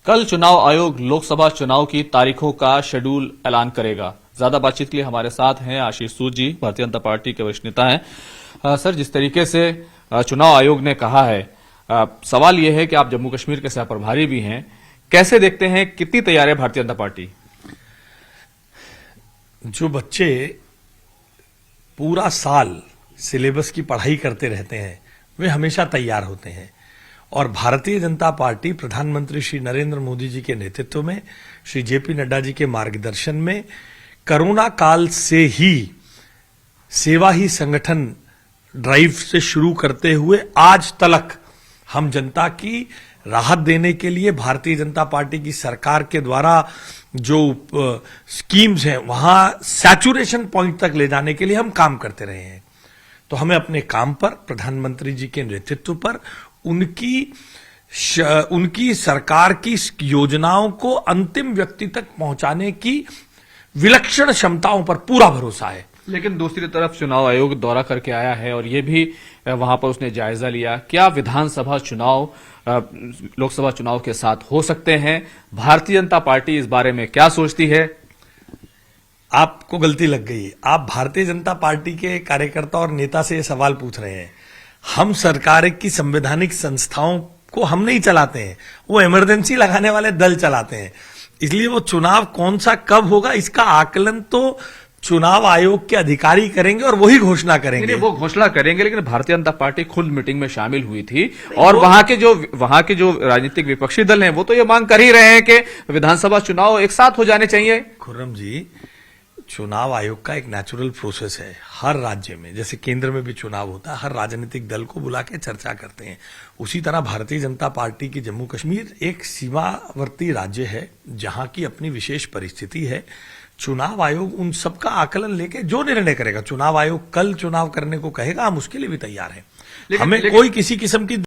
कल चुनाव आयोग लोकसभा चुनाव की तारीखों का शेड्यूल ऐलान करेगा। ज्यादा बातचीत के लिए हमारे साथ हैं आशीष सूद जी, भारतीय जनता पार्टी के वरिष्ठ नेता हैं। सर, जिस तरीके से चुनाव आयोग ने कहा है, सवाल यह है कि आप जम्मू कश्मीर के सह प्रभारी भी हैं, कैसे देखते हैं, कितनी तैयार है भारतीय जनता पार्टी? जो बच्चे पूरा साल सिलेबस की पढ़ाई करते रहते हैं वे हमेशा तैयार होते हैं और भारतीय जनता पार्टी प्रधानमंत्री श्री नरेंद्र मोदी जी के नेतृत्व में, श्री जेपी नड्डा जी के मार्गदर्शन में कोरोना काल से ही सेवा ही संगठन ड्राइव से शुरू करते हुए आज तक हम जनता की राहत देने के लिए भारतीय जनता पार्टी की सरकार के द्वारा जो स्कीम्स हैं वहां सैचुरेशन पॉइंट तक ले जाने के लिए हम काम करते रहे हैं। तो हमें अपने काम पर, प्रधानमंत्री जी के नेतृत्व पर, उनकी सरकार की योजनाओं को अंतिम व्यक्ति तक पहुंचाने की विलक्षण क्षमताओं पर पूरा भरोसा है। लेकिन दूसरी तरफ चुनाव आयोग दौरा करके आया है और ये भी वहां पर उसने जायजा लिया। क्या विधानसभा चुनाव लोकसभा चुनाव के साथ हो सकते हैं? भारतीय जनता पार्टी इस बारे में क्या सोचती है? आपको गलती लग गई। आप भारतीय जनता पार्टी के कार्यकर्ता और नेता से ये सवाल पूछ रहे हैं। हम सरकार की संवैधानिक संस्थाओं को हम नहीं चलाते हैं, वो इमरजेंसी लगाने वाले दल चलाते हैं। इसलिए वो चुनाव कौन सा कब होगा इसका आकलन तो चुनाव आयोग के अधिकारी करेंगे और वही घोषणा करेंगे। वो घोषणा करेंगे, लेकिन भारतीय जनता पार्टी खुद मीटिंग में शामिल हुई थी और वहां के जो राजनीतिक विपक्षी दल हैं वो तो ये मांग कर ही रहे हैं कि विधानसभा चुनाव एक साथ हो जाने चाहिए। खुर्रम जी, चुनाव आयोग का एक नेचुरल प्रोसेस है। हर राज्य में, जैसे केंद्र में भी चुनाव होता है, हर राजनीतिक दल को बुला के चर्चा करते हैं। उसी तरह भारतीय जनता पार्टी की जम्मू कश्मीर एक सीमावर्ती राज्य है जहां की अपनी विशेष परिस्थिति है। चुनाव आयोग उन सबका आकलन लेके जो निर्णय करेगा, चुनाव आयोग कल चुनाव करने को कहेगा, हम उसके लिए भी तैयार हैं। हमें कोई किसी किस्म की